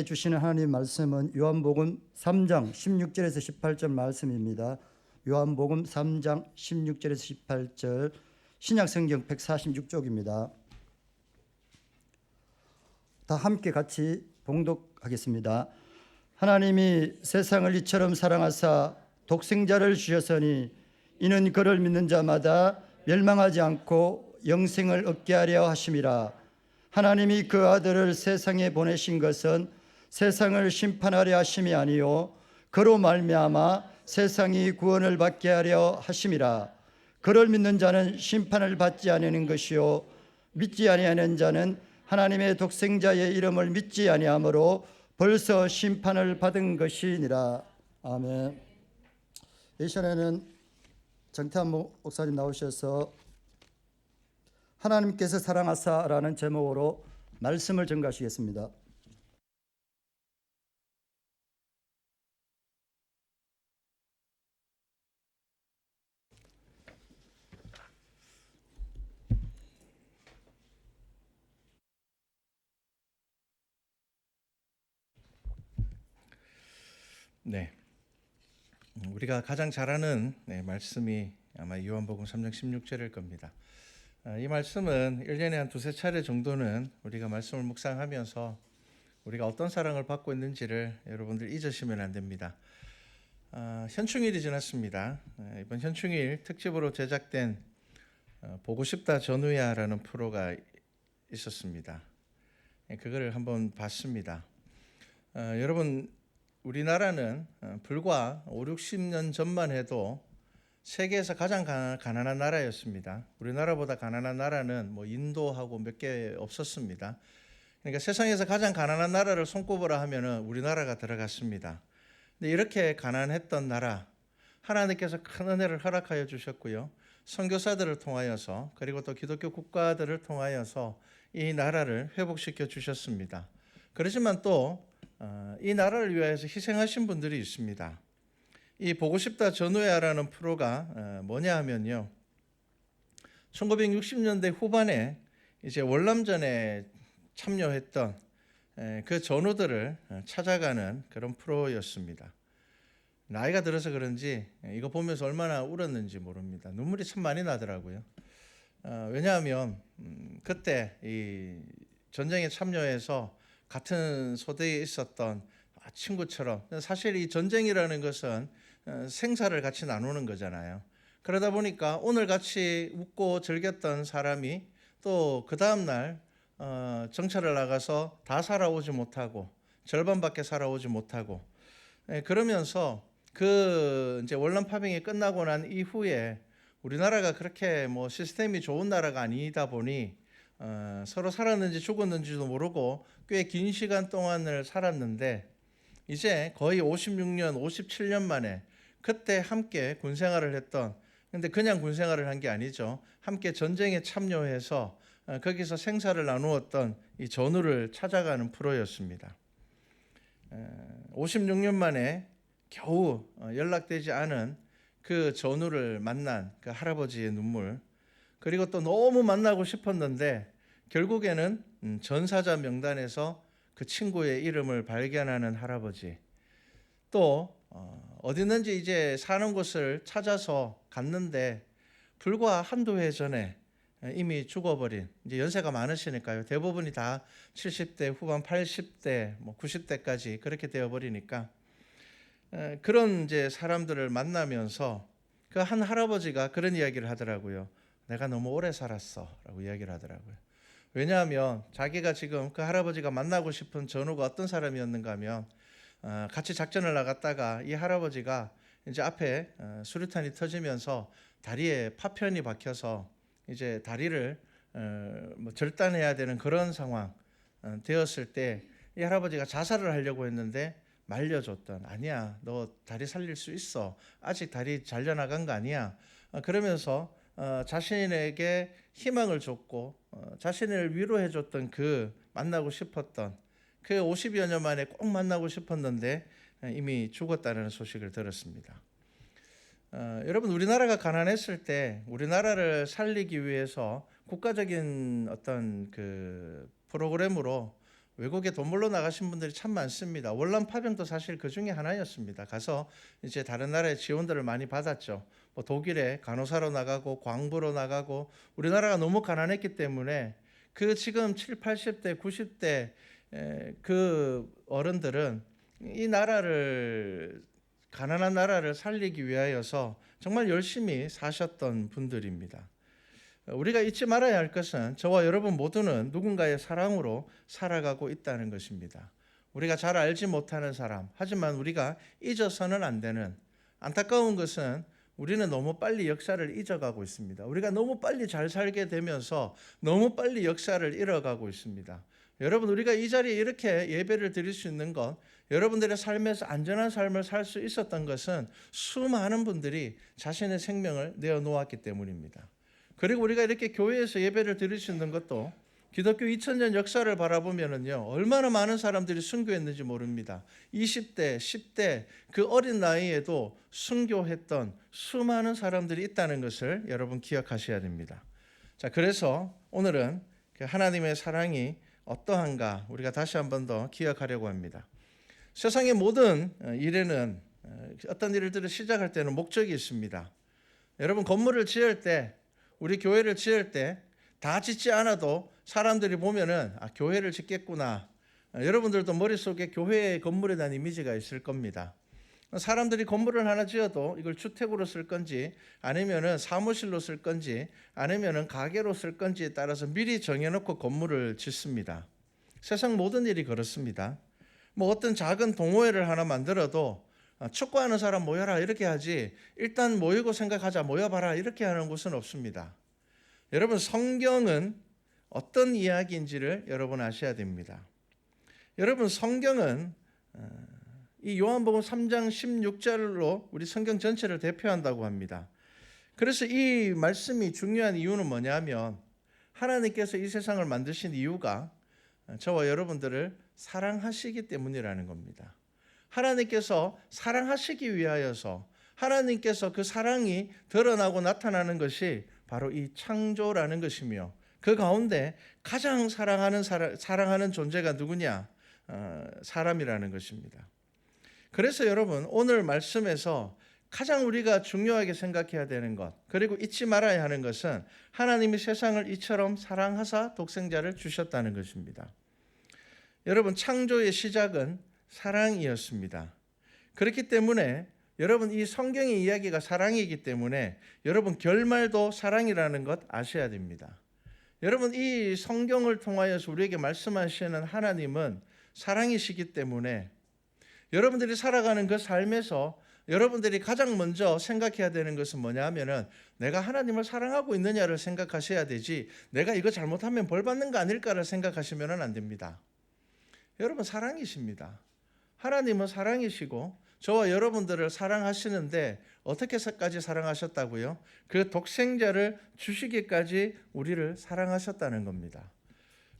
주시는 하나님 말씀은 요한복음 3장 16절에서 18절 말씀입니다. 요한복음 3장 16절에서 18절 신약성경 146쪽입니다. 다 함께 같이 봉독하겠습니다. 하나님이 세상을 이처럼 사랑하사 독생자를 주셨으니 이는 그를 믿는 자마다 멸망하지 않고 영생을 얻게 하려 하심이라. 하나님이 그 아들을 세상에 보내신 것은 세상을 심판하려 하심이 아니요 그로 말미암아 세상이 구원을 받게 하려 하심이라. 그를 믿는 자는 심판을 받지 아니하는 것이요 믿지 아니하는 자는 하나님의 독생자의 이름을 믿지 아니하므로 벌써 심판을 받은 것이니라. 아멘. 이 시간에는 정태한 목사님 나오셔서 하나님께서 사랑하사라는 제목으로 말씀을 전가하시겠습니다. 네, 우리가 가장 잘 아는 말씀이 아마 요한복음 3장 16절일 겁니다. 이 말씀은 1년에 한 두세 차례 정도는 우리가 말씀을 묵상하면서 우리가 어떤 사랑을 받고 있는지를 여러분들 잊으시면 안 됩니다. 현충일이 지났습니다. 이번 현충일 특집으로 제작된 보고 싶다 전우야라는 프로가 있었습니다. 그거를 한번 봤습니다. 여러분, 우리나라는 불과 5, 60년 전만 해도 세계에서 가장 가난한 나라였습니다. 우리나라보다 가난한 나라는 인도하고 몇 개 없었습니다. 그러니까 세상에서 가장 가난한 나라를 손꼽으라 하면은 우리나라가 들어갔습니다. 근데 이렇게 가난했던 나라, 하나님께서 큰 은혜를 허락하여 주셨고요. 선교사들을 통하여서 그리고 또 기독교 국가들을 통하여서 이 나라를 회복시켜 주셨습니다. 그렇지만 또 이 나라를 위해서 희생하신 분들이 있습니다. 이 보고 싶다 전우야라는 프로가 뭐냐 하면요, 1960년대 후반에 이제 월남전에 참여했던 그 전우들을 찾아가는 그런 프로였습니다. 나이가 들어서 그런지 이거 보면서 얼마나 울었는지 모릅니다. 눈물이 참 많이 나더라고요. 왜냐하면 그때 이 전쟁에 참여해서 같은 소대에 있었던 친구처럼, 사실 이 전쟁이라는 것은 생사를 같이 나누는 거잖아요. 그러다 보니까 오늘 같이 웃고 즐겼던 사람이 또 그 다음날 정찰을 나가서 다 살아오지 못하고 절반밖에 살아오지 못하고, 그러면서 그 이제 월남 파병이 끝나고 난 이후에 우리나라가 그렇게 시스템이 좋은 나라가 아니다 보니 서로 살았는지 죽었는지도 모르고 꽤 긴 시간 동안을 살았는데, 이제 거의 56년, 57년 만에 그때 함께 군생활을 했던, 근데 그냥 군생활을 한 게 아니죠. 함께 전쟁에 참여해서 거기서 생사를 나누었던 이 전우를 찾아가는 프로였습니다. 56년 만에 겨우 연락되지 않은 그 전우를 만난 그 할아버지의 눈물, 그리고 또 너무 만나고 싶었는데 결국에는 전사자 명단에서 그 친구의 이름을 발견하는 할아버지, 또 어디 있는지 이제 사는 곳을 찾아서 갔는데 불과 한두 해 전에 이미 죽어버린, 이제 연세가 많으시니까요. 대부분이 다 70대 후반, 80대, 90대까지 그렇게 되어버리니까 그런 이제 사람들을 만나면서 그 한 할아버지가 그런 이야기를 하더라고요. 내가 너무 오래 살았어 라고 이야기를 하더라고요. 왜냐하면 자기가 지금 그 할아버지가 만나고 싶은 전우가 어떤 사람이었는가 하면 같이 작전을 나갔다가 이 할아버지가 이제 앞에 수류탄이 터지면서 다리에 파편이 박혀서 이제 다리를 절단해야 되는 그런 상황 되었을 때 이 할아버지가 자살을 하려고 했는데 말려줬던, 아니야, 너 다리 살릴 수 있어, 아직 다리 잘려나간 거 아니야, 그러면서 자신에게 희망을 줬고 자신을 위로해줬던 그 만나고 싶었던 그 50여 년 만에 꼭 만나고 싶었는데 이미 죽었다는 소식을 들었습니다. 여러분, 우리나라가 가난했을 때 우리나라를 살리기 위해서 국가적인 어떤 그 프로그램으로 외국에 돈 벌러 나가신 분들이 참 많습니다. 월남 파병도 사실 그 중에 하나였습니다. 가서 이제 다른 나라의 지원들을 많이 받았죠. 뭐 독일에 간호사로 나가고 광부로 나가고, 우리나라가 너무 가난했기 때문에 그 지금 7, 80대, 90대 그 어른들은 이 나라를, 가난한 나라를 살리기 위하여서 정말 열심히 사셨던 분들입니다. 우리가 잊지 말아야 할 것은 저와 여러분 모두는 누군가의 사랑으로 살아가고 있다는 것입니다. 우리가 잘 알지 못하는 사람, 하지만 우리가 잊어서는 안 되는, 안타까운 것은 우리는 너무 빨리 역사를 잊어가고 있습니다. 우리가 너무 빨리 잘 살게 되면서 너무 빨리 역사를 잃어가고 있습니다. 여러분, 우리가 이 자리에 이렇게 예배를 드릴 수 있는 것, 여러분들의 삶에서 안전한 삶을 살 수 있었던 것은 수많은 분들이 자신의 생명을 내어놓았기 때문입니다. 그리고 우리가 이렇게 교회에서 예배를 드릴 수 있는 것도 기독교 2000년 역사를 바라보면은요, 얼마나 많은 사람들이 순교했는지 모릅니다. 20대, 10대 그 어린 나이에도 순교했던 수많은 사람들이 있다는 것을 여러분 기억하셔야 됩니다. 자, 그래서 오늘은 하나님의 사랑이 어떠한가 우리가 다시 한 번 더 기억하려고 합니다. 세상의 모든 일에는 어떤 일들을 시작할 때는 목적이 있습니다. 여러분, 건물을 지을 때, 우리 교회를 지을 때 다 짓지 않아도 사람들이 보면은 교회를 짓겠구나. 여러분들도 머릿속에 교회의 건물에 대한 이미지가 있을 겁니다. 사람들이 건물을 하나 지어도 이걸 주택으로 쓸 건지, 아니면은 사무실로 쓸 건지, 아니면은 가게로 쓸 건지에 따라서 미리 정해놓고 건물을 짓습니다. 세상 모든 일이 그렇습니다. 뭐 어떤 작은 동호회를 하나 만들어도 축구하는 사람 모여라 이렇게 하지, 일단 모이고 생각하자, 모여봐라 이렇게 하는 곳은 없습니다. 여러분, 성경은 어떤 이야기인지를 여러분 아셔야 됩니다. 여러분, 성경은 이 요한복음 3장 16절로 우리 성경 전체를 대표한다고 합니다. 그래서 이 말씀이 중요한 이유는 뭐냐면, 하나님께서 이 세상을 만드신 이유가 저와 여러분들을 사랑하시기 때문이라는 겁니다. 하나님께서 사랑하시기 위하여서, 하나님께서 그 사랑이 드러나고 나타나는 것이 바로 이 창조라는 것이며, 그 가운데 가장 사랑하는 존재가 누구냐? 사람이라는 것입니다. 그래서 여러분, 오늘 말씀에서 가장 우리가 중요하게 생각해야 되는 것, 그리고 잊지 말아야 하는 것은 하나님이 세상을 이처럼 사랑하사 독생자를 주셨다는 것입니다. 여러분, 창조의 시작은 사랑이었습니다. 그렇기 때문에 여러분, 이 성경의 이야기가 사랑이기 때문에 여러분, 결말도 사랑이라는 것 아셔야 됩니다. 여러분, 이 성경을 통하여서 우리에게 말씀하시는 하나님은 사랑이시기 때문에 여러분들이 살아가는 그 삶에서 여러분들이 가장 먼저 생각해야 되는 것은 뭐냐 하면은, 내가 하나님을 사랑하고 있느냐를 생각하셔야 되지, 내가 이거 잘못하면 벌 받는 거 아닐까를 생각하시면 안 됩니다. 여러분, 사랑이십니다. 하나님은 사랑이시고 저와 여러분들을 사랑하시는데, 어떻게까지 사랑하셨다고요? 그 독생자를 주시기까지 우리를 사랑하셨다는 겁니다.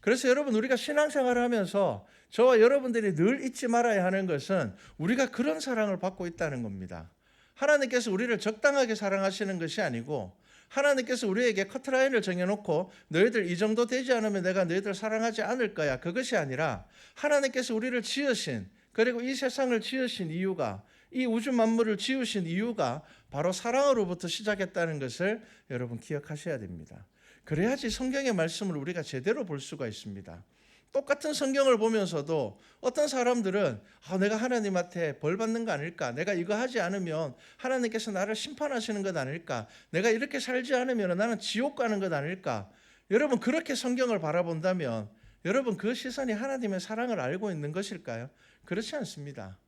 그래서 여러분, 우리가 신앙생활을 하면서 저와 여러분들이 늘 잊지 말아야 하는 것은 우리가 그런 사랑을 받고 있다는 겁니다. 하나님께서 우리를 적당하게 사랑하시는 것이 아니고, 하나님께서 우리에게 커트라인을 정해놓고 너희들 이 정도 되지 않으면 내가 너희들 사랑하지 않을 거야, 그것이 아니라, 하나님께서 우리를 지으신, 그리고 이 세상을 지으신 이유가, 이 우주 만물을 지으신 이유가 바로 사랑으로부터 시작했다는 것을 여러분 기억하셔야 됩니다. 그래야지 성경의 말씀을 우리가 제대로 볼 수가 있습니다. 똑같은 성경을 보면서도 어떤 사람들은 내가 하나님한테 벌 받는 거 아닐까? 내가 이거 하지 않으면 하나님께서 나를 심판하시는 것 아닐까? 내가 이렇게 살지 않으면 나는 지옥 가는 것 아닐까? 여러분, 그렇게 성경을 바라본다면 여러분, 그 시선이 하나님의 사랑을 알고 있는 것일까요? 그렇지 않습니다.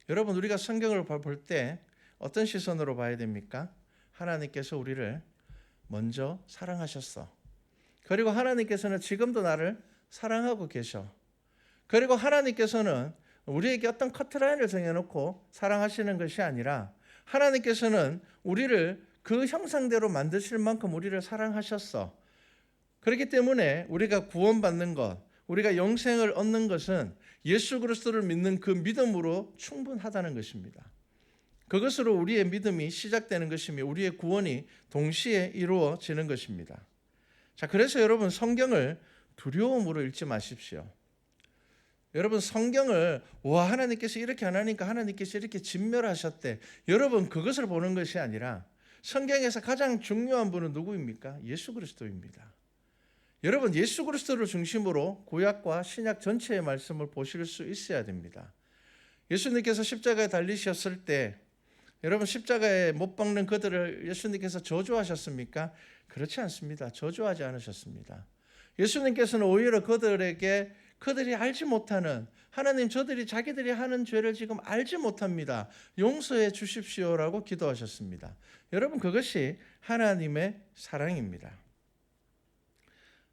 여러분, 우리가 성경을 볼 때 어떤 시선으로 봐야 됩니까? 하나님께서 우리를 먼저 사랑하셨어. 그리고 하나님께서는 지금도 나를 사랑하고 계셔. 그리고 하나님께서는 우리에게 어떤 커트라인을 정해놓고 사랑하시는 것이 아니라, 하나님께서는 우리를 그 형상대로 만드실 만큼 우리를 사랑하셨어. 그렇기 때문에 우리가 구원받는 것, 우리가 영생을 얻는 것은 예수 그리스도를 믿는 그 믿음으로 충분하다는 것입니다. 그것으로 우리의 믿음이 시작되는 것이며 우리의 구원이 동시에 이루어지는 것입니다. 자, 그래서 여러분, 성경을 두려움으로 읽지 마십시오. 여러분 성경을 와 하나님께서 이렇게 안 하니까 하나님께서 이렇게 진멸하셨대. 여러분 그것을 보는 것이 아니라 성경에서 가장 중요한 분은 누구입니까? 예수 그리스도입니다. 여러분 예수 그리스도를 중심으로 구약과 신약 전체의 말씀을 보실 수 있어야 됩니다. 예수님께서 십자가에 달리셨을 때 여러분 십자가에 못 박는 그들을 예수님께서 저주하셨습니까? 그렇지 않습니다. 저주하지 않으셨습니다. 예수님께서는 오히려 그들에게 그들이 알지 못하는 하나님 저들이 자기들이 하는 죄를 지금 알지 못합니다. 용서해 주십시오라고 기도하셨습니다. 여러분 그것이 하나님의 사랑입니다.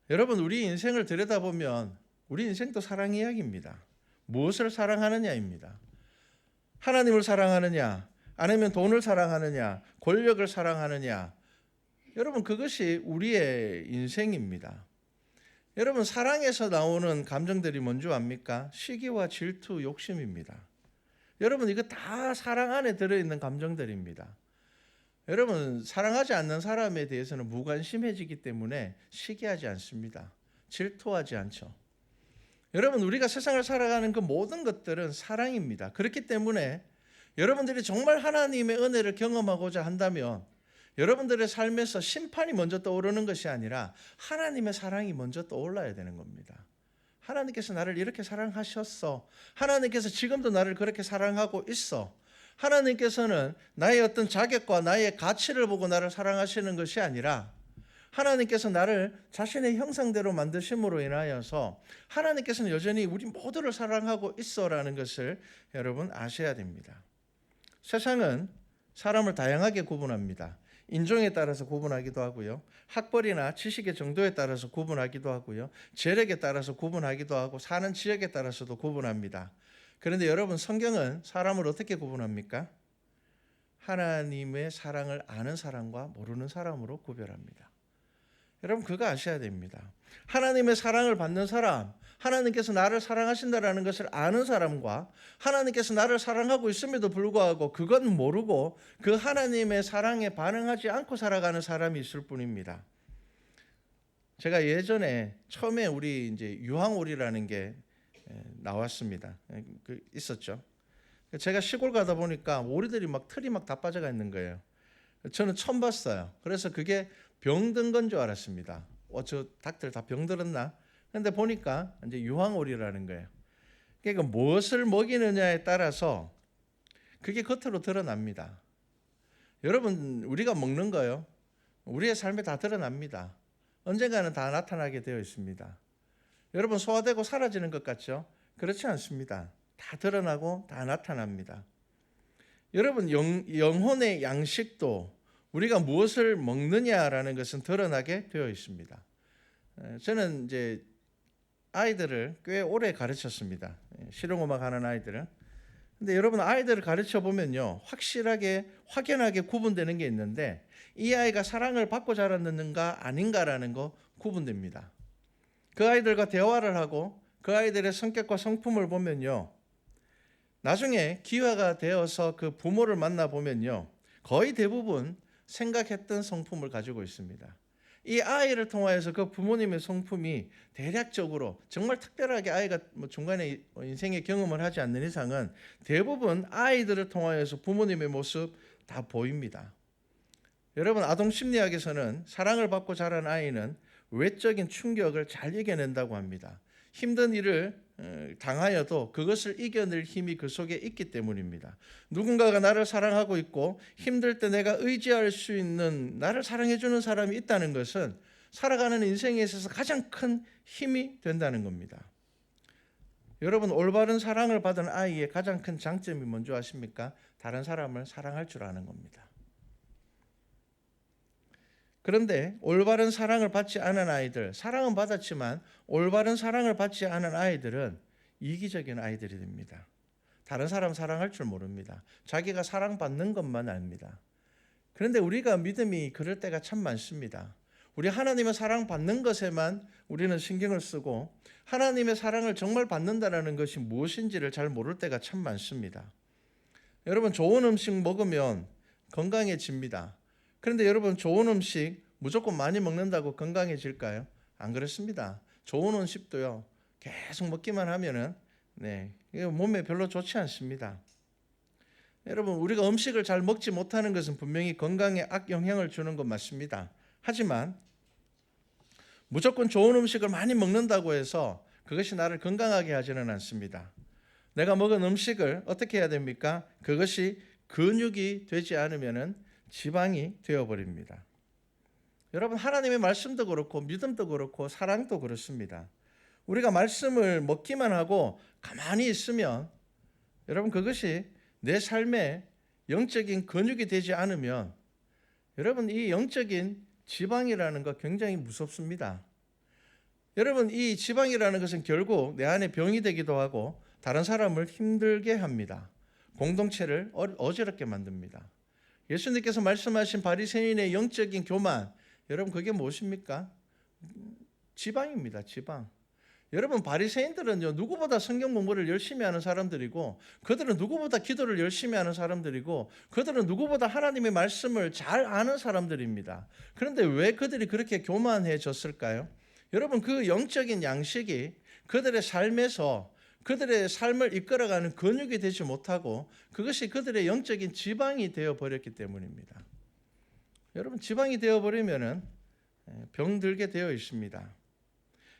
여러분 우리 인생을 들여다보면 우리 인생도 사랑 이야기입니다. 무엇을 사랑하느냐입니다. 하나님을 사랑하느냐 아니면 돈을 사랑하느냐 권력을 사랑하느냐 여러분 그것이 우리의 인생입니다. 여러분 사랑에서 나오는 감정들이 뭔지 압니까? 시기와 질투, 욕심입니다. 여러분 이거 다 사랑 안에 들어있는 감정들입니다. 여러분 사랑하지 않는 사람에 대해서는 무관심해지기 때문에 시기하지 않습니다. 질투하지 않죠. 여러분 우리가 세상을 살아가는 그 모든 것들은 사랑입니다. 그렇기 때문에 여러분들이 정말 하나님의 은혜를 경험하고자 한다면 여러분들의 삶에서 심판이 먼저 떠오르는 것이 아니라 하나님의 사랑이 먼저 떠올라야 되는 겁니다. 하나님께서 나를 이렇게 사랑하셨어. 하나님께서 지금도 나를 그렇게 사랑하고 있어. 하나님께서는 나의 어떤 자격과 나의 가치를 보고 나를 사랑하시는 것이 아니라 하나님께서 나를 자신의 형상대로 만드심으로 인하여서 하나님께서는 여전히 우리 모두를 사랑하고 있어라는 것을 여러분 아셔야 됩니다. 세상은 사람을 다양하게 구분합니다. 인종에 따라서 구분하기도 하고요. 학벌이나 지식의 정도에 따라서 구분하기도 하고요. 재력에 따라서 구분하기도 하고 사는 지역에 따라서도 구분합니다. 그런데 여러분 성경은 사람을 어떻게 구분합니까? 하나님의 사랑을 아는 사람과 모르는 사람으로 구별합니다. 여러분 그거 아셔야 됩니다. 하나님의 사랑을 받는 사람, 하나님께서 나를 사랑하신다라는 것을 아는 사람과 하나님께서 나를 사랑하고 있음에도 불구하고 그건 모르고 그 하나님의 사랑에 반응하지 않고 살아가는 사람이 있을 뿐입니다. 제가 예전에 처음에 우리 이제 유황오리라는 게 나왔습니다. 있었죠. 제가 시골 가다 보니까 오리들이 막 틀이 막 다 빠져가 있는 거예요. 저는 처음 봤어요. 그래서 그게 병든 건 줄 알았습니다. 저 닭들 다 병들었나? 근데 보니까 이제 유황오리라는 거예요. 그러니까 무엇을 먹이느냐에 따라서 그게 겉으로 드러납니다. 여러분 우리가 먹는 거요. 우리의 삶에 다 드러납니다. 언젠가는 다 나타나게 되어 있습니다. 여러분 소화되고 사라지는 것 같죠? 그렇지 않습니다. 다 드러나고 다 나타납니다. 여러분 영혼의 양식도 우리가 무엇을 먹느냐라는 것은 드러나게 되어 있습니다. 저는 이제 아이들을 꽤 오래 가르쳤습니다. 실용음악 하는 아이들은. 근데 여러분 아이들을 가르쳐 보면요. 확실하게 확연하게 구분되는 게 있는데 이 아이가 사랑을 받고 자랐는가 아닌가라는 거 구분됩니다. 그 아이들과 대화를 하고 그 아이들의 성격과 성품을 보면요. 나중에 기회가 되어서 그 부모를 만나 보면요. 거의 대부분 생각했던 성품을 가지고 있습니다. 이 아이를 통하여서 그 부모님의 성품이 대략적으로 정말 특별하게 아이가 중간에 인생의 경험을 하지 않는 이상은 대부분 아이들을 통하여서 부모님의 모습 다 보입니다. 여러분 아동 심리학에서는 사랑을 받고 자란 아이는 외적인 충격을 잘 이겨낸다고 합니다. 힘든 일을 당하여도 그것을 이겨낼 힘이 그 속에 있기 때문입니다. 누군가가 나를 사랑하고 있고 힘들 때 내가 의지할 수 있는 나를 사랑해주는 사람이 있다는 것은 살아가는 인생에 있어서 가장 큰 힘이 된다는 겁니다. 여러분 올바른 사랑을 받은 아이의 가장 큰 장점이 뭔지 아십니까? 다른 사람을 사랑할 줄 아는 겁니다. 그런데 올바른 사랑을 받지 않은 아이들, 사랑은 받았지만 올바른 사랑을 받지 않은 아이들은 이기적인 아이들이 됩니다. 다른 사람 사랑할 줄 모릅니다. 자기가 사랑받는 것만 압니다. 그런데 우리가 믿음이 그럴 때가 참 많습니다. 우리 하나님의 사랑받는 것에만 우리는 신경을 쓰고 하나님의 사랑을 정말 받는다는 것이 무엇인지를 잘 모를 때가 참 많습니다. 여러분 좋은 음식 먹으면 건강해집니다. 그런데 여러분 좋은 음식 무조건 많이 먹는다고 건강해질까요? 안 그렇습니다. 좋은 음식도요. 계속 먹기만 하면은 이게 몸에 별로 좋지 않습니다. 여러분, 우리가 음식을 잘 먹지 못하는 것은 분명히 건강에 악영향을 주는 건 맞습니다. 하지만 무조건 좋은 음식을 많이 먹는다고 해서 그것이 나를 건강하게 하지는 않습니다. 내가 먹은 음식을 어떻게 해야 됩니까? 그것이 근육이 되지 않으면 지방이 되어버립니다. 여러분, 하나님의 말씀도 그렇고 믿음도 그렇고 사랑도 그렇습니다. 우리가 말씀을 먹기만 하고 가만히 있으면 여러분, 그것이 내 삶에 영적인 근육이 되지 않으면 여러분, 이 영적인 지방이라는 거 굉장히 무섭습니다. 여러분, 이 지방이라는 것은 결국 내 안에 병이 되기도 하고 다른 사람을 힘들게 합니다. 공동체를 어지럽게 만듭니다. 예수님께서 말씀하신 바리새인의 영적인 교만, 여러분 그게 무엇입니까? 지방입니다. 지방. 여러분, 바리새인들은요, 누구보다 성경 공부를 열심히 하는 사람들이고, 그들은 누구보다 기도를 열심히 하는 사람들이고, 그들은 누구보다 하나님의 말씀을 잘 아는 사람들입니다. 그런데 왜 그들이 그렇게 교만해졌을까요? 여러분, 그 영적인 양식이 그들의 삶에서 그들의 삶을 이끌어가는 근육이 되지 못하고 그것이 그들의 영적인 지방이 되어버렸기 때문입니다. 여러분, 지방이 되어버리면 병들게 되어 있습니다.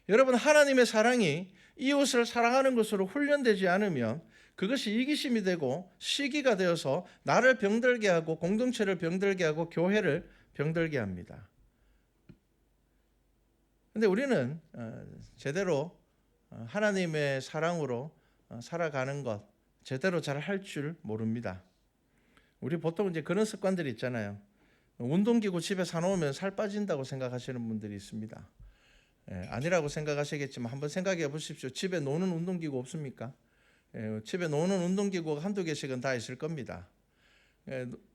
여러분, 하나님의 사랑이 이웃을 사랑하는 것으로 훈련되지 않으면 그것이 이기심이 되고 시기가 되어서 나를 병들게 하고 공동체를 병들게 하고 교회를 병들게 합니다. 그런데 우리는 제대로 하나님의 사랑으로 살아가는 것 제대로 잘 할 줄 모릅니다. 우리 보통 이제 그런 습관들이 있잖아요. 운동기구 집에 사놓으면 살 빠진다고 생각하시는 분들이 있습니다. 아니라고 생각하시겠지만 한번 생각해 보십시오. 집에 노는 운동기구 없습니까? 집에 노는 운동기구가 한두 개씩은 다 있을 겁니다.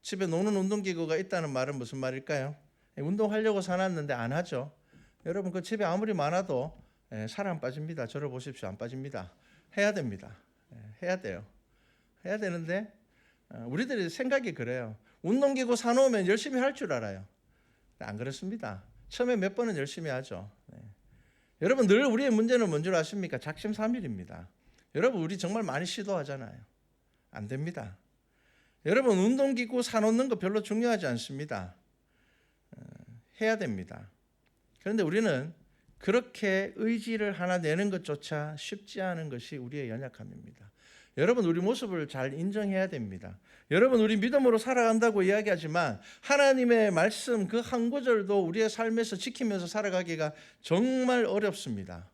집에 노는 운동기구가 있다는 말은 무슨 말일까요? 운동하려고 사놨는데 안 하죠. 여러분, 그 집에 아무리 많아도 살 안 빠집니다. 저를 보십시오. 안 빠집니다. 해야 됩니다. 해야 돼요. 해야 되는데 우리들의 생각이 그래요. 운동기구 사놓으면 열심히 할 줄 알아요. 안 그렇습니다. 처음에 몇 번은 열심히 하죠. 여러분, 늘 우리의 문제는 뭔 줄 아십니까? 작심삼일입니다. 여러분, 우리 정말 많이 시도하잖아요. 안 됩니다. 여러분, 운동기구 사놓는 거 별로 중요하지 않습니다. 해야 됩니다. 그런데 우리는 그렇게 의지를 하나 내는 것조차 쉽지 않은 것이 우리의 연약함입니다. 여러분, 우리 모습을 잘 인정해야 됩니다. 여러분, 우리 믿음으로 살아간다고 이야기하지만 하나님의 말씀 그 한 구절도 우리의 삶에서 지키면서 살아가기가 정말 어렵습니다.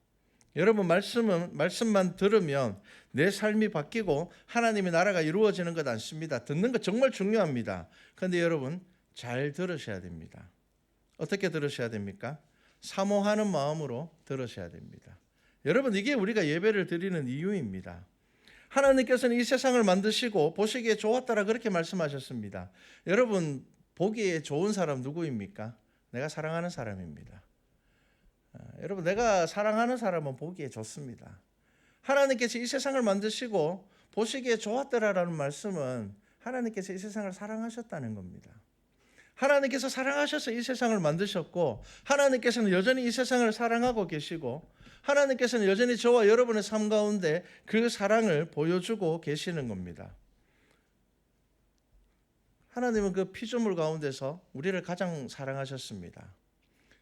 여러분, 말씀만 들으면 내 삶이 바뀌고 하나님의 나라가 이루어지는 것 않습니다. 듣는 것 정말 중요합니다. 그런데 여러분, 잘 들으셔야 됩니다. 어떻게 들으셔야 됩니까? 사모하는 마음으로 들으셔야 됩니다. 여러분, 이게 우리가 예배를 드리는 이유입니다. 하나님께서는 이 세상을 만드시고 보시기에 좋았다라 그렇게 말씀하셨습니다. 여러분, 보기에 좋은 사람 누구입니까? 내가 사랑하는 사람입니다. 여러분, 내가 사랑하는 사람은 보기에 좋습니다. 하나님께서 이 세상을 만드시고 보시기에 좋았더라라는 말씀은 하나님께서 이 세상을 사랑하셨다는 겁니다. 하나님께서 사랑하셔서 이 세상을 만드셨고 하나님께서는 여전히 이 세상을 사랑하고 계시고 하나님께서는 여전히 저와 여러분의 삶 가운데 그 사랑을 보여주고 계시는 겁니다. 하나님은 그 피조물 가운데서 우리를 가장 사랑하셨습니다.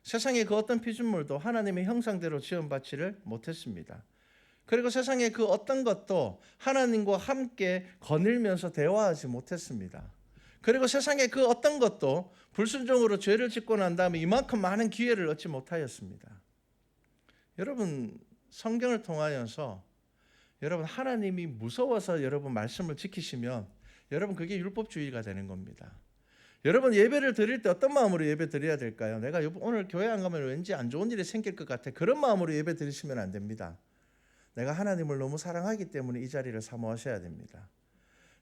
세상의 그 어떤 피조물도 하나님의 형상대로 지음받지를 못했습니다. 그리고 세상의 그 어떤 것도 하나님과 함께 거닐면서 대화하지 못했습니다. 그리고 세상의 그 어떤 것도 불순종으로 죄를 짓고 난 다음에 이만큼 많은 기회를 얻지 못하였습니다. 여러분, 성경을 통하여서 여러분, 하나님이 무서워서 여러분 말씀을 지키시면 여러분, 그게 율법주의가 되는 겁니다. 여러분, 예배를 드릴 때 어떤 마음으로 예배 드려야 될까요? 내가 오늘 교회 안 가면 왠지 안 좋은 일이 생길 것 같아. 그런 마음으로 예배 드리시면 안 됩니다. 내가 하나님을 너무 사랑하기 때문에 이 자리를 사모하셔야 됩니다.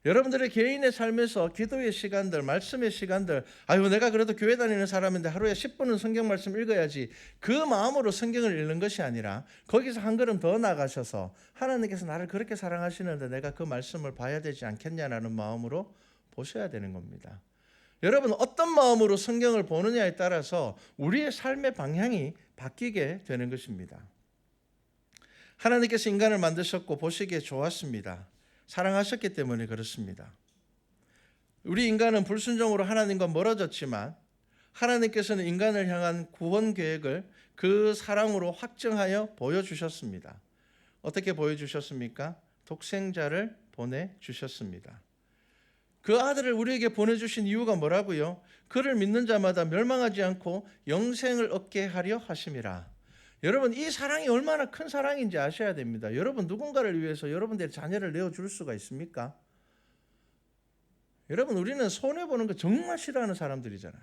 여러분들의 개인의 삶에서 기도의 시간들, 말씀의 시간들, 아유, 내가 그래도 교회 다니는 사람인데 하루에 10분은 성경 말씀 읽어야지, 그 마음으로 성경을 읽는 것이 아니라 거기서 한 걸음 더 나가셔서 하나님께서 나를 그렇게 사랑하시는데 내가 그 말씀을 봐야 되지 않겠냐라는 마음으로 보셔야 되는 겁니다. 여러분, 어떤 마음으로 성경을 보느냐에 따라서 우리의 삶의 방향이 바뀌게 되는 것입니다. 하나님께서 인간을 만드셨고 보시기에 좋았습니다. 사랑하셨기 때문에 그렇습니다. 우리 인간은 불순종으로 하나님과 멀어졌지만 하나님께서는 인간을 향한 구원 계획을 그 사랑으로 확증하여 보여주셨습니다. 어떻게 보여주셨습니까? 독생자를 보내주셨습니다. 그 아들을 우리에게 보내주신 이유가 뭐라고요? 그를 믿는 자마다 멸망하지 않고 영생을 얻게 하려 하심이라. 여러분, 이 사랑이 얼마나 큰 사랑인지 아셔야 됩니다. 여러분, 누군가를 위해서 여러분들의 자녀를 내어줄 수가 있습니까? 여러분, 우리는 손해보는 거 정말 싫어하는 사람들이잖아요.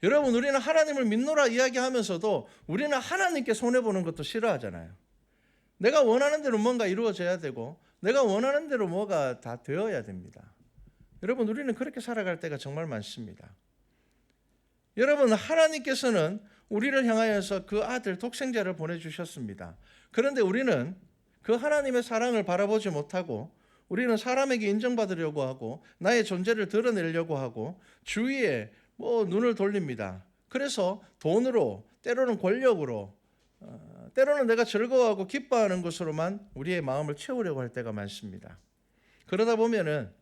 여러분, 우리는 하나님을 믿노라 이야기하면서도 우리는 하나님께 손해보는 것도 싫어하잖아요. 내가 원하는 대로 뭔가 이루어져야 되고 내가 원하는 대로 뭐가 다 되어야 됩니다. 여러분, 우리는 그렇게 살아갈 때가 정말 많습니다. 여러분, 하나님께서는 우리를 향하여서 그 아들 독생자를 보내주셨습니다. 그런데 우리는 그 하나님의 사랑을 바라보지 못하고 우리는 사람에게 인정받으려고 하고 나의 존재를 드러내려고 하고 주위에 눈을 돌립니다. 그래서 돈으로, 때로는 권력으로, 때로는 내가 즐거워하고 기뻐하는 것으로만 우리의 마음을 채우려고 할 때가 많습니다. 그러다 보면은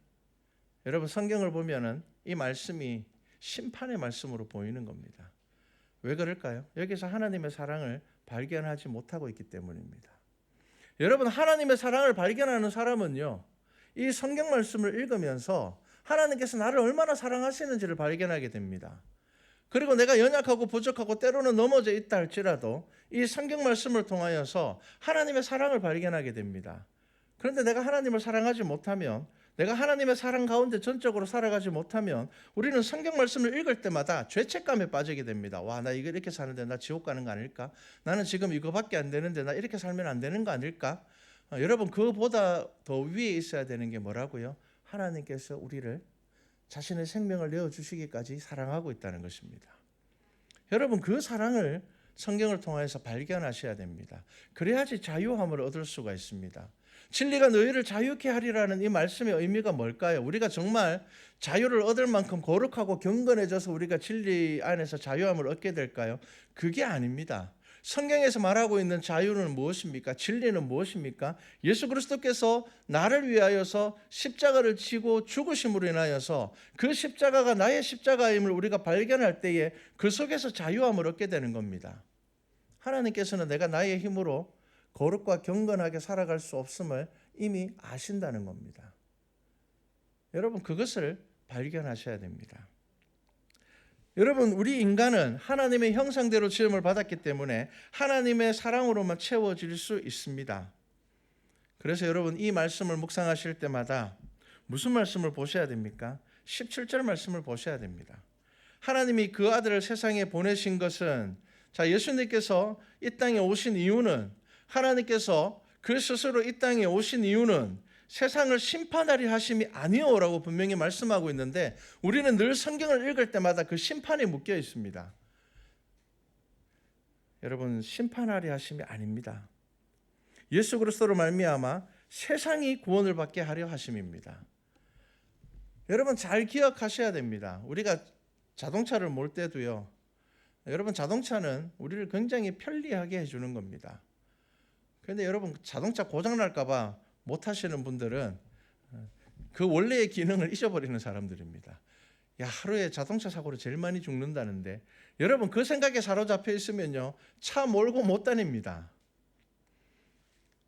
여러분, 성경을 보면은 이 말씀이 심판의 말씀으로 보이는 겁니다. 왜 그럴까요? 여기서 하나님의 사랑을 발견하지 못하고 있기 때문입니다. 여러분, 하나님의 사랑을 발견하는 사람은요, 이 성경 말씀을 읽으면서 하나님께서 나를 얼마나 사랑하시는지를 발견하게 됩니다. 그리고 내가 연약하고 부족하고 때로는 넘어져 있다 할지라도 이 성경 말씀을 통하여서 하나님의 사랑을 발견하게 됩니다. 그런데 내가 하나님을 사랑하지 못하면, 내가 하나님의 사랑 가운데 전적으로 살아가지 못하면 우리는 성경 말씀을 읽을 때마다 죄책감에 빠지게 됩니다. 와, 나 이거 이렇게 사는데 나 지옥 가는 거 아닐까? 나는 지금 이거밖에 안 되는데 나 이렇게 살면 안 되는 거 아닐까? 여러분, 그보다 더 위에 있어야 되는 게 뭐라고요? 하나님께서 우리를 자신의 생명을 내어주시기까지 사랑하고 있다는 것입니다. 여러분, 그 사랑을 성경을 통해서 발견하셔야 됩니다. 그래야지 자유함을 얻을 수가 있습니다. 진리가 너희를 자유케 하리라는 이 말씀의 의미가 뭘까요? 우리가 정말 자유를 얻을 만큼 거룩하고 경건해져서 우리가 진리 안에서 자유함을 얻게 될까요? 그게 아닙니다. 성경에서 말하고 있는 자유는 무엇입니까? 진리는 무엇입니까? 예수 그리스도께서 나를 위하여서 십자가를 지고 죽으심으로 인하여서 그 십자가가 나의 십자가임을 우리가 발견할 때에 그 속에서 자유함을 얻게 되는 겁니다. 하나님께서는 내가 나의 힘으로 거룩과 경건하게 살아갈 수 없음을 이미 아신다는 겁니다. 여러분, 그것을 발견하셔야 됩니다. 여러분, 우리 인간은 하나님의 형상대로 지음을 받았기 때문에 하나님의 사랑으로만 채워질 수 있습니다. 그래서 여러분, 이 말씀을 묵상하실 때마다 무슨 말씀을 보셔야 됩니까? 17절 말씀을 보셔야 됩니다. 하나님이 그 아들을 세상에 보내신 것은, 예수님께서 이 땅에 오신 이유는, 하나님께서 그 스스로 이 땅에 오신 이유는 세상을 심판하리 하심이 아니오라고 분명히 말씀하고 있는데, 우리는 늘 성경을 읽을 때마다 그 심판이 묶여 있습니다. 여러분, 심판하리 하심이 아닙니다. 예수 그리스도로 말미암아 세상이 구원을 받게 하려 하심입니다. 여러분, 잘 기억하셔야 됩니다. 우리가 자동차를 몰 때도요, 여러분, 자동차는 우리를 굉장히 편리하게 해주는 겁니다. 그런데 여러분, 자동차 고장 날까 봐 못 하시는 분들은 그 원래의 기능을 잊어버리는 사람들입니다. 야, 하루에 자동차 사고로 제일 많이 죽는다는데, 여러분, 그 생각에 사로잡혀 있으면요, 차 몰고 못 다닙니다.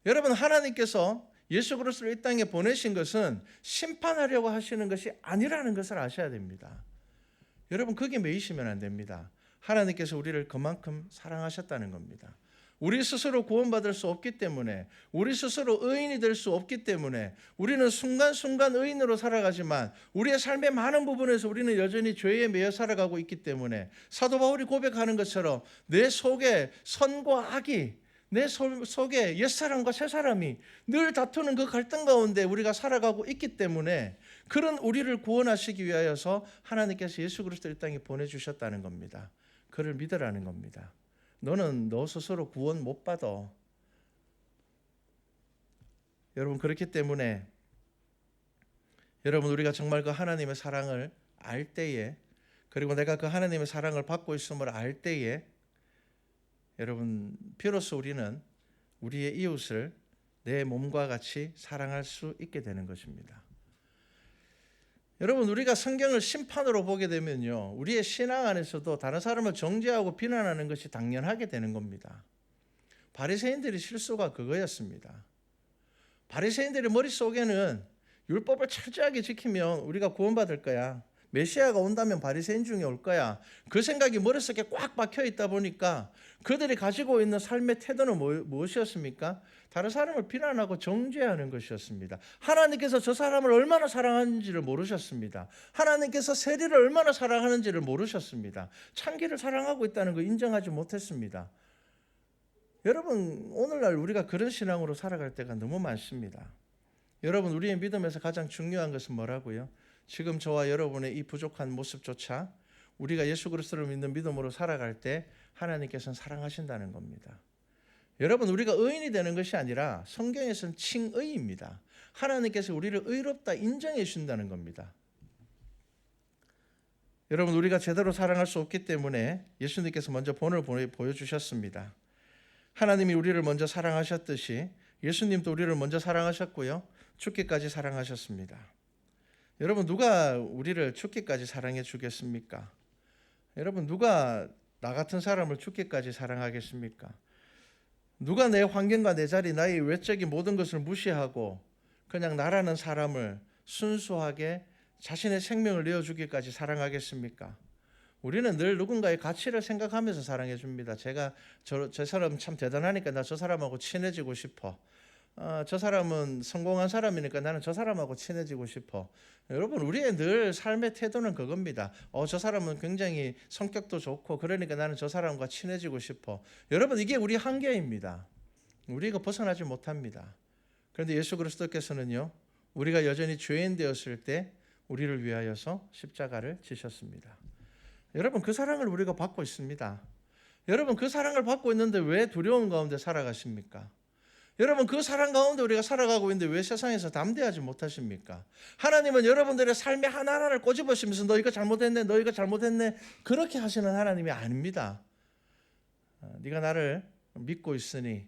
여러분, 하나님께서 예수 그리스도를 이 땅에 보내신 것은 심판하려고 하시는 것이 아니라는 것을 아셔야 됩니다. 여러분, 거기에 매이시면 안 됩니다. 하나님께서 우리를 그만큼 사랑하셨다는 겁니다. 우리 스스로 구원받을 수 없기 때문에, 우리 스스로 의인이 될 수 없기 때문에 우리는 순간순간 의인으로 살아가지만 우리의 삶의 많은 부분에서 우리는 여전히 죄에 매여 살아가고 있기 때문에, 사도 바울이 고백하는 것처럼 내 속에 선과 악이, 내 속에 옛사람과 새사람이 늘 다투는 그 갈등 가운데 우리가 살아가고 있기 때문에, 그런 우리를 구원하시기 위하여서 하나님께서 예수 그리스도를 이 땅에 보내주셨다는 겁니다. 그를 믿으라는 겁니다. 너는 너 스스로 구원 못 받아. 여러분, 그렇기 때문에 여러분, 우리가 정말 그 하나님의 사랑을 알 때에, 그리고 내가 그 하나님의 사랑을 받고 있음을 알 때에, 여러분, 비로소 우리는 우리의 이웃을 내 몸과 같이 사랑할 수 있게 되는 것입니다. 여러분, 우리가 성경을 심판으로 보게 되면요, 우리의 신앙 안에서도 다른 사람을 정죄하고 비난하는 것이 당연하게 되는 겁니다. 바리새인들의 실수가 그거였습니다. 바리새인들의 머릿속에는 율법을 철저하게 지키면 우리가 구원받을 거야, 메시아가 온다면 바리새인 중에 올 거야, 그 생각이 머릿속에 꽉 박혀 있다 보니까 그들이 가지고 있는 삶의 태도는 무엇이었습니까? 다른 사람을 비난하고 정죄하는 것이었습니다. 하나님께서 저 사람을 얼마나 사랑하는지를 모르셨습니다. 하나님께서 세리를 얼마나 사랑하는지를 모르셨습니다. 창기를 사랑하고 있다는 걸 인정하지 못했습니다. 여러분, 오늘날 우리가 그런 신앙으로 살아갈 때가 너무 많습니다. 여러분, 우리의 믿음에서 가장 중요한 것은 뭐라고요? 지금 저와 여러분의 이 부족한 모습조차 우리가 예수 그리스도를 믿는 믿음으로 살아갈 때 하나님께서는 사랑하신다는 겁니다. 여러분, 우리가 의인이 되는 것이 아니라 성경에서는 칭의입니다. 하나님께서 우리를 의롭다 인정해 주신다는 겁니다. 여러분, 우리가 제대로 사랑할 수 없기 때문에 예수님께서 먼저 본을 보여주셨습니다. 하나님이 우리를 먼저 사랑하셨듯이 예수님도 우리를 먼저 사랑하셨고요, 죽기까지 사랑하셨습니다. 여러분, 누가 우리를 죽기까지 사랑해 주겠습니까? 여러분, 누가 나 같은 사람을 죽기까지 사랑하겠습니까? 누가 내 환경과 내 자리, 나의 외적인 모든 것을 무시하고 그냥 나라는 사람을 순수하게 자신의 생명을 내어주기까지 사랑하겠습니까? 우리는 늘 누군가의 가치를 생각하면서 사랑해 줍니다. 제가 저 사람 참 대단하니까 나 저 사람하고 친해지고 싶어. 저 사람은 성공한 사람이니까 나는 저 사람하고 친해지고 싶어. 여러분, 우리의 늘 삶의 태도는 그겁니다. 저 사람은 굉장히 성격도 좋고 그러니까 나는 저 사람과 친해지고 싶어. 여러분, 이게 우리 한계입니다. 우리가 벗어나지 못합니다. 그런데 예수 그리스도께서는요, 우리가 여전히 죄인 되었을 때 우리를 위하여서 십자가를 지셨습니다. 여러분, 그 사랑을 우리가 받고 있습니다. 여러분, 그 사랑을 받고 있는데 왜 두려움 가운데 살아가십니까? 여러분, 그 사랑 가운데 우리가 살아가고 있는데 왜 세상에서 담대하지 못하십니까? 하나님은 여러분들의 삶의 하나하나를 꼬집으시면서 너 이거 잘못했네, 너 이거 잘못했네, 그렇게 하시는 하나님이 아닙니다. 네가 나를 믿고 있으니,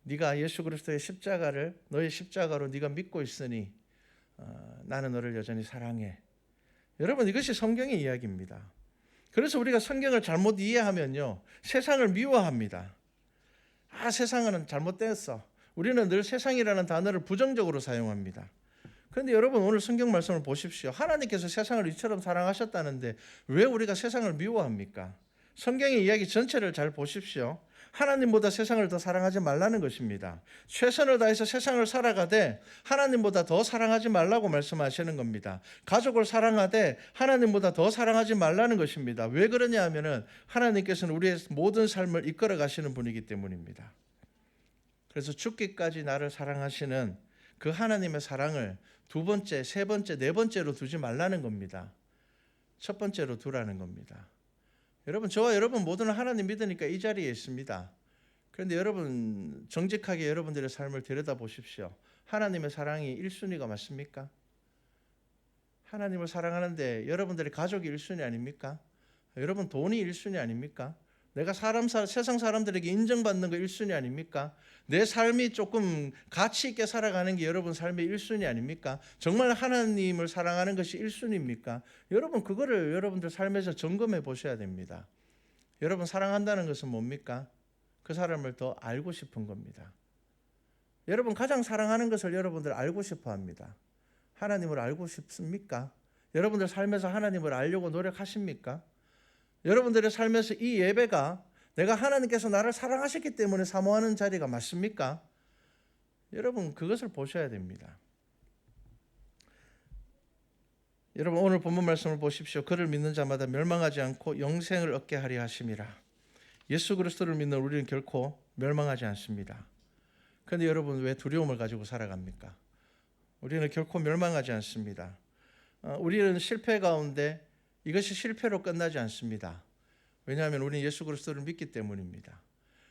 네가 예수 그리스도의 십자가를 너의 십자가로 네가 믿고 있으니 나는 너를 여전히 사랑해. 여러분, 이것이 성경의 이야기입니다. 그래서 우리가 성경을 잘못 이해하면요, 세상을 미워합니다. 세상은 잘못됐어. 우리는 늘 세상이라는 단어를 부정적으로 사용합니다. 그런데 여러분, 오늘 성경 말씀을 보십시오. 하나님께서 세상을 이처럼 사랑하셨다는데 왜 우리가 세상을 미워합니까? 성경의 이야기 전체를 잘 보십시오. 하나님보다 세상을 더 사랑하지 말라는 것입니다. 최선을 다해서 세상을 살아가되 하나님보다 더 사랑하지 말라고 말씀하시는 겁니다. 가족을 사랑하되 하나님보다 더 사랑하지 말라는 것입니다. 왜 그러냐 하면은 하나님께서는 우리의 모든 삶을 이끌어 가시는 분이기 때문입니다. 그래서 죽기까지 나를 사랑하시는 그 하나님의 사랑을 두 번째, 세 번째, 네 번째로 두지 말라는 겁니다. 첫 번째로 두라는 겁니다. 여러분, 저와 여러분 모두는 하나님 믿으니까 이 자리에 있습니다. 그런데 여러분, 정직하게 여러분들의 삶을 들여다보십시오. 하나님의 사랑이 1순위가 맞습니까? 하나님을 사랑하는데 여러분들의 가족이 1순위 아닙니까? 여러분, 돈이 1순위 아닙니까? 내가 세상 사람들에게 인정받는 거 1순위 아닙니까? 내 삶이 조금 가치 있게 살아가는 게 여러분 삶의 1순위 아닙니까? 정말 하나님을 사랑하는 것이 1순위입니까? 여러분, 그거를 여러분들 삶에서 점검해 보셔야 됩니다. 여러분, 사랑한다는 것은 뭡니까? 그 사람을 더 알고 싶은 겁니다. 여러분, 가장 사랑하는 것을 여러분들 알고 싶어 합니다. 하나님을 알고 싶습니까? 여러분들 삶에서 하나님을 알려고 노력하십니까? 여러분들의 삶에서 이 예배가 내가 하나님께서 나를 사랑하셨기 때문에 사모하는 자리가 맞습니까? 여러분, 그것을 보셔야 됩니다. 여러분, 오늘 본문 말씀을 보십시오. 그를 믿는 자마다 멸망하지 않고 영생을 얻게 하려 하심이라. 예수 그리스도를 믿는 우리는 결코 멸망하지 않습니다. 그런데 여러분, 왜 두려움을 가지고 살아갑니까? 우리는 결코 멸망하지 않습니다. 우리는 실패 가운데 이것이 실패로 끝나지 않습니다. 왜냐하면 우리는 예수 그리스도를 믿기 때문입니다.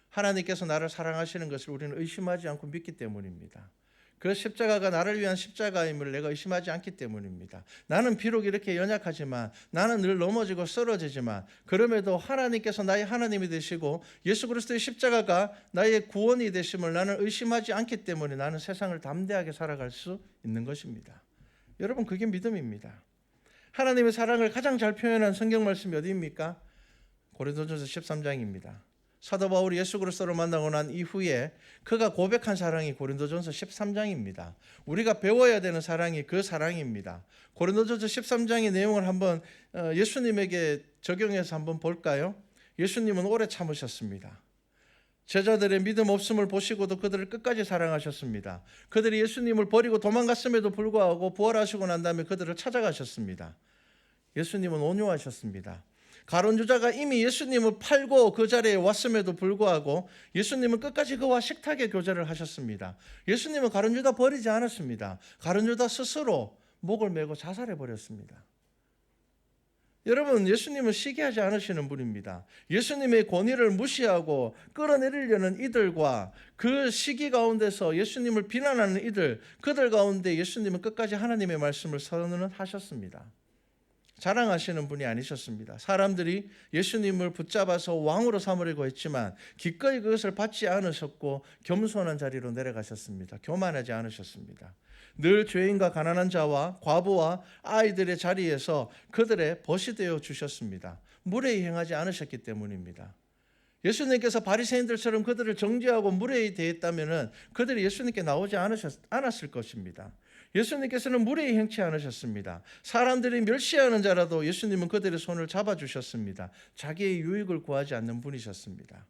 하나님께서 나를 사랑하시는 것을 우리는 의심하지 않고 믿기 때문입니다. 그 십자가가 나를 위한 십자가임을 내가 의심하지 않기 때문입니다. 나는 비록 이렇게 연약하지만, 나는 늘 넘어지고 쓰러지지만, 그럼에도 하나님께서 나의 하나님이 되시고 예수 그리스도의 십자가가 나의 구원이 되심을 나는 의심하지 않기 때문에 나는 세상을 담대하게 살아갈 수 있는 것입니다. 여러분, 그게 믿음입니다. 하나님의 사랑을 가장 잘 표현한 성경 말씀이 어디입니까? 고린도전서 13장입니다. 사도 바울이 예수 그리스도를 만나고 난 이후에 그가 고백한 사랑이 고린도전서 13장입니다. 우리가 배워야 되는 사랑이 그 사랑입니다. 고린도전서 13장의 내용을 한번 예수님에게 적용해서 한번 볼까요? 예수님은 오래 참으셨습니다. 제자들의 믿음 없음을 보시고도 그들을 끝까지 사랑하셨습니다. 그들이 예수님을 버리고 도망갔음에도 불구하고 부활하시고 난 다음에 그들을 찾아가셨습니다. 예수님은 온유하셨습니다. 가룟유다가 이미 예수님을 팔고 그 자리에 왔음에도 불구하고 예수님은 끝까지 그와 식탁에 교제를 하셨습니다. 예수님은 가룟유다 버리지 않았습니다. 가룟유다 스스로 목을 메고 자살해 버렸습니다. 여러분, 예수님은 시기하지 않으시는 분입니다. 예수님의 권위를 무시하고 끌어내리려는 이들과 그 시기 가운데서 예수님을 비난하는 이들, 그들 가운데 예수님은 끝까지 하나님의 말씀을 선언하셨습니다. 자랑하시는 분이 아니셨습니다. 사람들이 예수님을 붙잡아서 왕으로 삼으려고 했지만 기꺼이 그것을 받지 않으셨고 겸손한 자리로 내려가셨습니다. 교만하지 않으셨습니다. 늘 죄인과 가난한 자와 과부와 아이들의 자리에서 그들의 벗이 되어 주셨습니다. 무례히 행하지 않으셨기 때문입니다. 예수님께서 바리새인들처럼 그들을 정죄하고 무례히 대했다면 그들이 예수님께 나오지 않았을 것입니다. 예수님께서는 무례히 행치 않으셨습니다. 사람들이 멸시하는 자라도 예수님은 그들의 손을 잡아주셨습니다. 자기의 유익을 구하지 않는 분이셨습니다.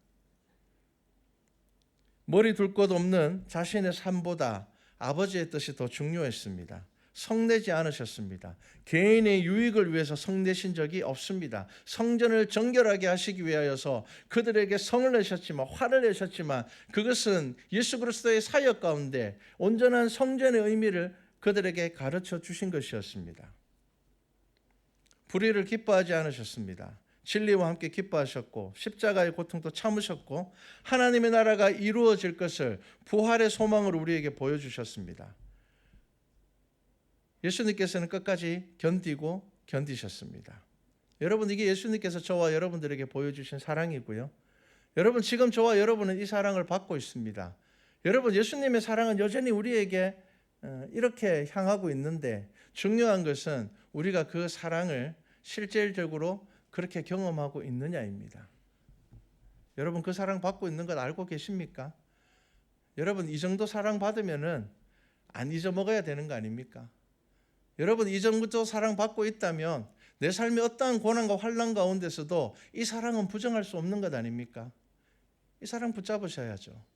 머리 둘 것 없는 자신의 삶보다 아버지의 뜻이 더 중요했습니다. 성내지 않으셨습니다. 개인의 유익을 위해서 성내신 적이 없습니다. 성전을 정결하게 하시기 위하여서 그들에게 성을 내셨지만, 화를 내셨지만, 그것은 예수 그리스도의 사역 가운데 온전한 성전의 의미를 그들에게 가르쳐 주신 것이었습니다. 불의를 기뻐하지 않으셨습니다. 진리와 함께 기뻐하셨고 십자가의 고통도 참으셨고 하나님의 나라가 이루어질 것을 부활의 소망으로 우리에게 보여주셨습니다. 예수님께서는 끝까지 견디고 견디셨습니다. 여러분, 이게 예수님께서 저와 여러분들에게 보여주신 사랑이고요. 여러분, 지금 저와 여러분은 이 사랑을 받고 있습니다. 여러분, 예수님의 사랑은 여전히 우리에게 이렇게 향하고 있는데 중요한 것은 우리가 그 사랑을 실질적으로 그렇게 경험하고 있느냐입니다. 여러분, 그 사랑 받고 있는 것 알고 계십니까? 여러분, 이 정도 사랑 받으면은 안 잊어먹어야 되는 거 아닙니까? 여러분, 이 정도 사랑 받고 있다면 내 삶의 어떠한 고난과 환난 가운데서도 이 사랑은 부정할 수 없는 것 아닙니까? 이 사랑 붙잡으셔야죠.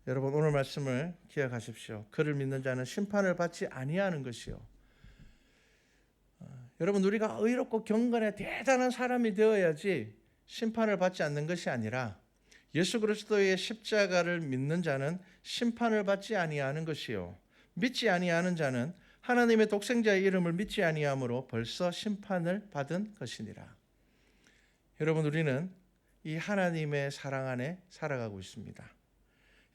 여러분, 오늘 말씀을 기억하십시오. 그를 믿는 자는 심판을 받지 아니하는 것이요. 여러분, 우리가 의롭고 경건에 대단한 사람이 되어야지 심판을 받지 않는 것이 아니라 예수 그리스도의 십자가를 믿는 자는 심판을 받지 아니하는 것이요. 믿지 아니하는 자는 하나님의 독생자의 이름을 믿지 아니함으로 벌써 심판을 받은 것이니라. 여러분, 우리는 이 하나님의 사랑 안에 살아가고 있습니다.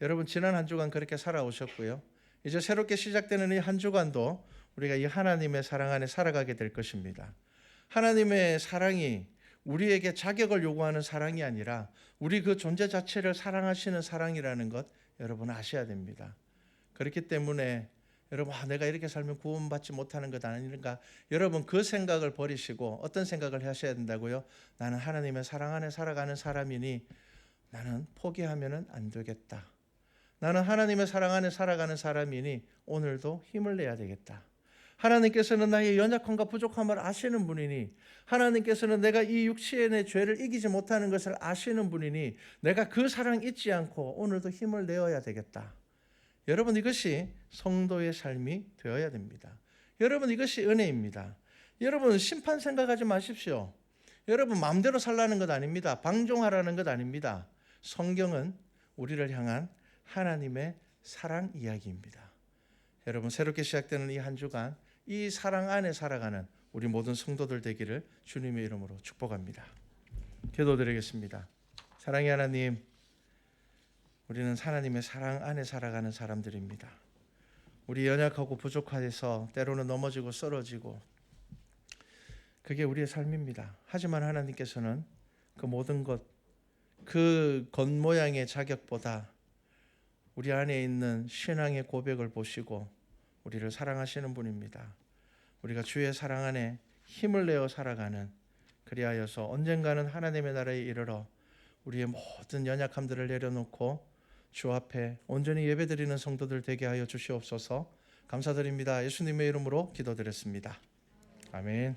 여러분, 지난 한 주간 그렇게 살아오셨고요. 이제 새롭게 시작되는 이 한 주간도 우리가 이 하나님의 사랑 안에 살아가게 될 것입니다. 하나님의 사랑이 우리에게 자격을 요구하는 사랑이 아니라 우리 그 존재 자체를 사랑하시는 사랑이라는 것 여러분 아셔야 됩니다. 그렇기 때문에 여러분, 내가 이렇게 살면 구원받지 못하는 것 아닌가? 여러분, 그 생각을 버리시고 어떤 생각을 하셔야 된다고요? 나는 하나님의 사랑 안에 살아가는 사람이니 나는 포기하면 안 되겠다. 나는 하나님의 사랑 안에 살아가는 사람이니 오늘도 힘을 내야 되겠다. 하나님께서는 나의 연약함과 부족함을 아시는 분이니, 하나님께서는 내가 이 육체의 내 죄를 이기지 못하는 것을 아시는 분이니 내가 그 사랑 잊지 않고 오늘도 힘을 내어야 되겠다. 여러분, 이것이 성도의 삶이 되어야 됩니다. 여러분, 이것이 은혜입니다. 여러분, 심판 생각하지 마십시오. 여러분, 마음대로 살라는 것 아닙니다. 방종하라는 것 아닙니다. 성경은 우리를 향한 하나님의 사랑 이야기입니다. 여러분, 새롭게 시작되는 이 한 주간 이 사랑 안에 살아가는 우리 모든 성도들 되기를 주님의 이름으로 축복합니다. 기도드리겠습니다. 사랑의 하나님, 우리는 하나님의 사랑 안에 살아가는 사람들입니다. 우리 연약하고 부족해서 때로는 넘어지고 쓰러지고 그게 우리의 삶입니다. 하지만 하나님께서는 그 모든 것, 그 겉모양의 자격보다 우리 안에 있는 신앙의 고백을 보시고 우리를 사랑하시는 분입니다. 우리가 주의 사랑 안에 힘을 내어 살아가는, 그리하여서 언젠가는 하나님의 나라에 이르러 우리의 모든 연약함들을 내려놓고 주 앞에 온전히 예배드리는 성도들 되게 하여 주시옵소서. 감사드립니다. 예수님의 이름으로 기도드렸습니다. 아멘.